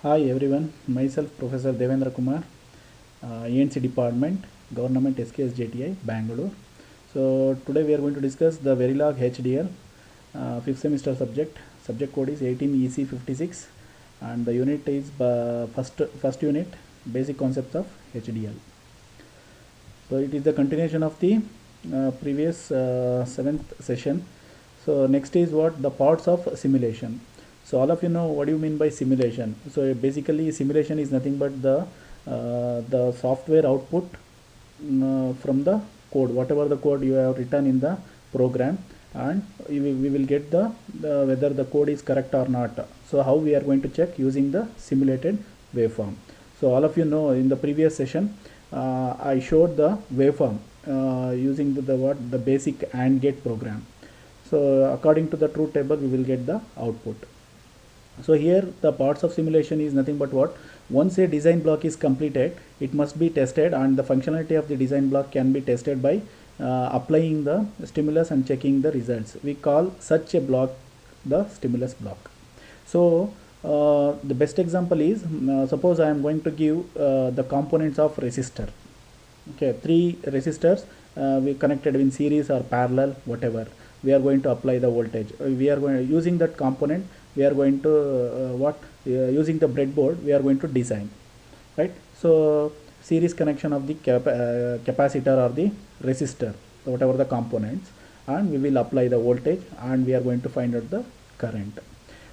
Hi everyone, myself Professor Devendra Kumar, ENC Department, Government SKS JTI, Bangalore. So today we are going to discuss the Verilog HDL, 5th semester subject. Subject code is 18EC56 and the unit is first unit, basic concepts of HDL. So it is the continuation of the previous 7th session. So next is what the parts of simulation. So all of you know what do you mean by simulation. So basically simulation is nothing but the software output from the code, whatever the code you have written in the program, and we will get the whether the code is correct or not. So how we are going to check using the simulated waveform. So all of you know in the previous session I showed the waveform using the basic AND gate program. So according to the truth table we will get the output. So here the parts of simulation is nothing but what, once a design block is completed it must be tested, and the functionality of the design block can be tested by applying the stimulus and checking the results. We call such a block the stimulus block. So the best example is suppose I am going to give the components of resistor. Okay, three resistors we connected in series or parallel, whatever. We are going to apply the voltage. We are going using that component. We are going to using the breadboard. We are going to design, right? So series connection of the capacitor or the resistor, whatever the components, and we will apply the voltage, and we are going to find out the current.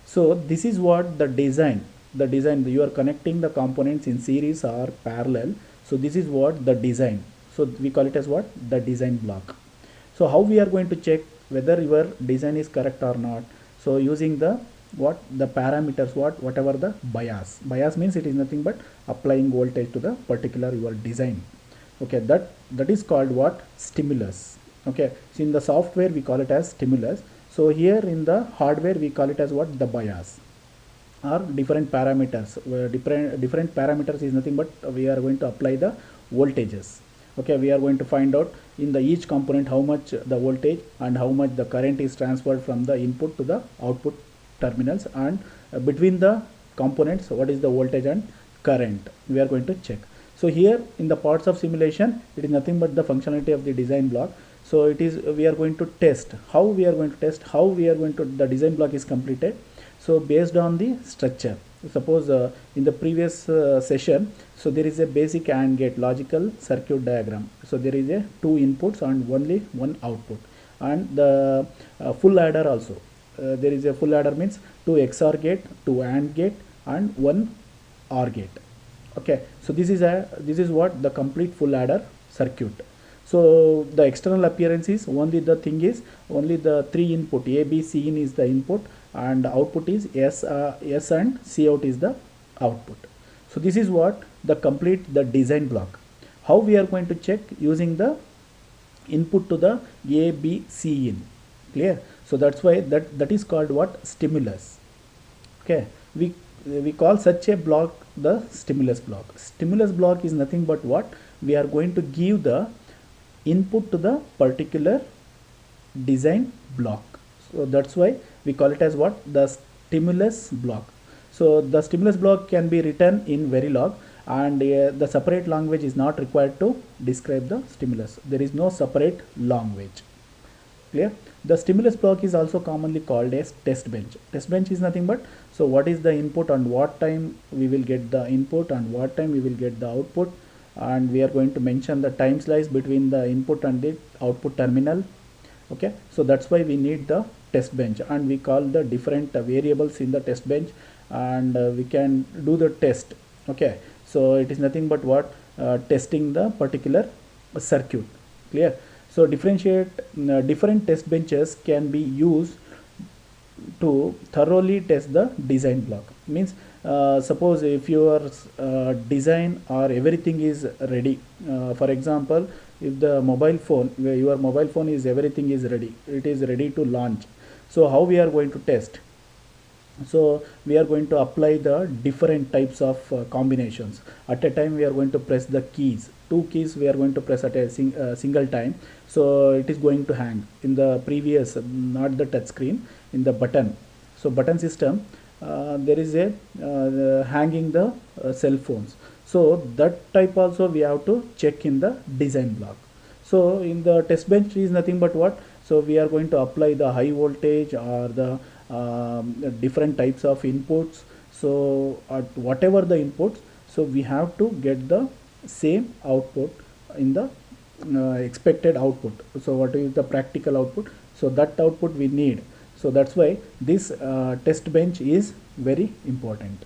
So this is what the design. The design, you are connecting the components in series or parallel. So this is what the design. So we call it as what, the design block. So how we are going to check whether your design is correct or not? So using the the parameters, whatever the bias means, it is nothing but applying voltage to the particular your design. Okay, that is called what, stimulus. Okay, so in the software we call it as stimulus. So here in the hardware we call it as what, the bias, or different parameters. Different parameters is nothing but we are going to apply the voltages. Okay, we are going to find out in the each component how much the voltage and how much the current is transferred from the input to the output terminals, and between the components what is the voltage and current we are going to check. So here in the parts of simulation it is nothing but the functionality of the design block. So it is, we are going to test how we are going to test how we are going to, the design block is completed. So based on the structure, suppose in the previous session, so there is a basic AND gate logical circuit diagram. So there is a two inputs and only one output, and the full adder also. There is a full adder means two XOR gate, two AND gate, and one OR gate. Okay, so this is what the complete full adder circuit. So the external appearance is only the thing is only the three input A, B, C in is the input, and output is S and C out is the output. So this is what the complete the design block. How we are going to check using the input to the A, B, C in. Clear? So that's why that is called what, stimulus. Okay, we call such a block the stimulus block. Stimulus block is nothing but what, we are going to give the input to the particular design block. So that's why we call it as what, the stimulus block. So the stimulus block can be written in Verilog, and the separate language is not required to describe the stimulus. There is no separate language. Clear? The stimulus block is also commonly called as test bench. Test bench is nothing but, so what is the input and what time we will get the input and what time we will get the output, and we are going to mention the time slice between the input and the output terminal. Okay, so that's why we need the test bench, and we call the different variables in the test bench, and we can do the test. Okay, so it is nothing but what, testing the particular circuit. Clear? So different test benches can be used to thoroughly test the design block. Means suppose if your design or everything is ready, for example if the mobile phone, your mobile phone is everything is ready, it is ready to launch. So how we are going to test? So we are going to apply the different types of combinations. At a time we are going to press the keys, two keys we are going to press at a single time. So it is going to hang in the previous, not the touch screen, in the button. So button system, there is a hanging the cell phones. So that type also we have to check in the design block. So in the test bench is nothing but what, so we are going to apply the high voltage or the different types of inputs. So at whatever the inputs, so we have to get the same output in the expected output. So what is the practical output, so that output we need. So that's why this test bench is very important.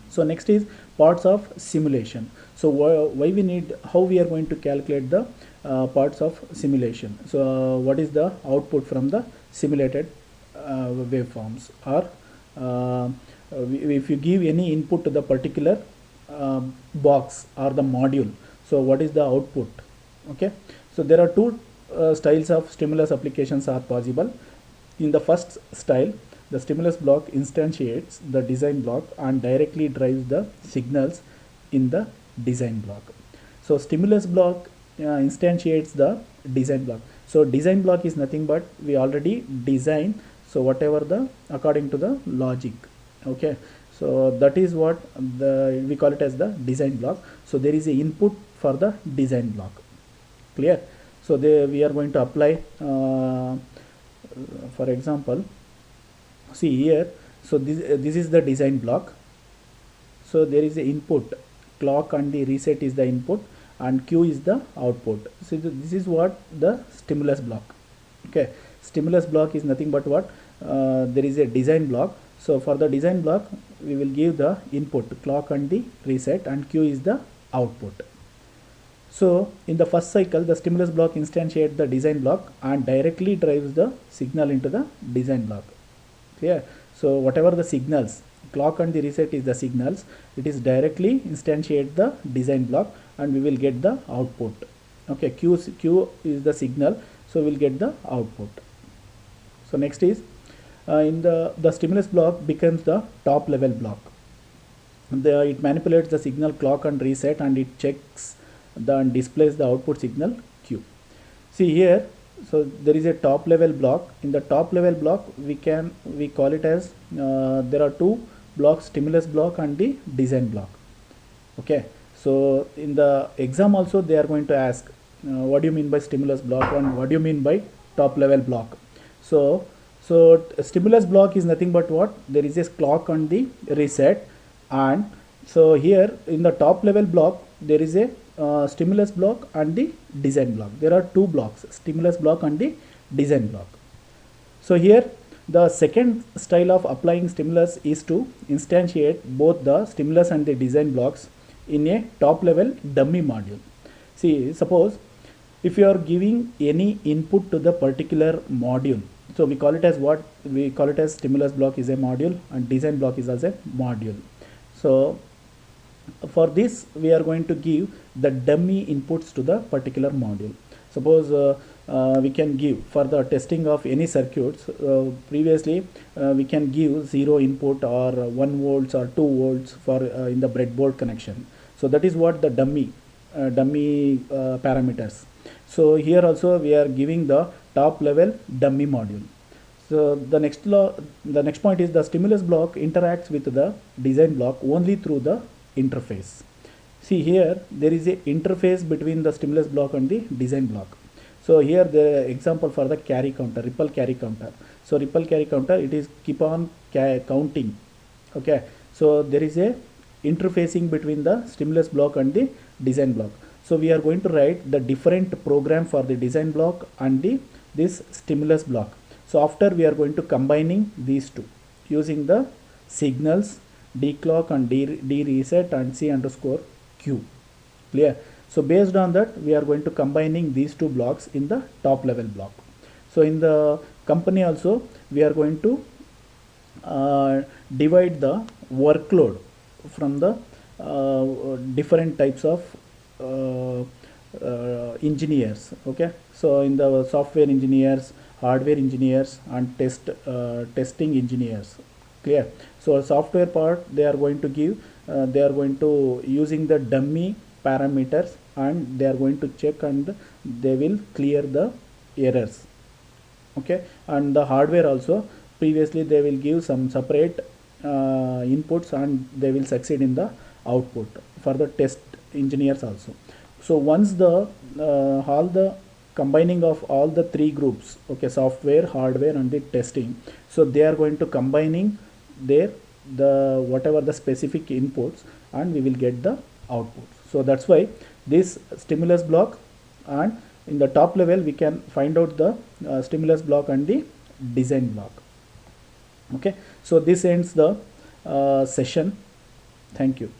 So next is parts of simulation. So why we need, how we are going to calculate the parts of simulation. So what is the output from the simulated waveforms, or if you give any input to the particular box or the module, so what is the output. Okay, so there are two styles of stimulus applications are possible. In the first style, the stimulus block instantiates the design block and directly drives the signals in the design block. So stimulus block instantiates the design block. So design block is nothing but we already design, so whatever the according to the logic. Okay, so that is what we call it as the design block. So there is a input for the design block. Clear? So we are going to apply for example, see here, so this is the design block. So there is a input, clock and the reset is the input and Q is the output. So this is what the stimulus block. Okay, stimulus block is nothing but what, there is a design block. So for the design block we will give the input, clock and the reset, and Q is the output. So in the first cycle, the stimulus block instantiates the design block and directly drives the signal into the design block. Clear? So whatever the signals, clock and the reset is the signals, it is directly instantiate the design block and we will get the output. Okay, Q is the signal, so we will get the output. So next is in the stimulus block becomes the top level block. It manipulates the signal clock and reset and it checks and displays the output signal Q. See here, so there is a top level block. In the top level block we call it as there are two blocks, stimulus block and the design block. Okay, so in the exam also they are going to ask what do you mean by stimulus block and what do you mean by top level block. So stimulus block is nothing but what, there is a clock and the reset, and so here in the top level block there is a stimulus block and the design block. There are two blocks, stimulus block and the design block. So here the second style of applying stimulus is to instantiate both the stimulus and the design blocks in a top level dummy module. See, suppose if you are giving any input to the particular module, so we call it as what, we call it as stimulus block is a module and design block is as a module. So for this we are going to give the dummy inputs to the particular module. Suppose we can give for the testing of any circuits, previously we can give 0 input or 1 volts or 2 volts for in the breadboard connection. So that is what the dummy parameters. So here also we are giving the top level dummy module. So the next point is the stimulus block interacts with the design block only through the interface. See here there is a interface between the stimulus block and the design block. So here the example for the carry counter, ripple carry counter. So ripple carry counter, it is keep on counting. Okay, so there is a interfacing between the stimulus block and the design block. So we are going to write the different program for the design block and this stimulus block. So after we are going to combining these two using the signals D clock and D reset and C underscore Q. Clear? So based on that we are going to combining these two blocks in the top level block. So in the company also we are going to divide the workload from the different types of engineers. Okay, so in the software engineers, hardware engineers and testing engineers. Clear? So software part they are going to give they are going to using the dummy parameters and they are going to check and they will clear the errors. Okay, and the hardware also previously they will give some separate inputs and they will succeed in the output for the test engineers also. So once the all the combining of all the three groups, okay, software, hardware and the testing, so they are going to combining their the whatever the specific inputs and we will get the output. So that's why this stimulus block, and in the top level we can find out the stimulus block and the design block. Okay, so this ends the session. Thank you.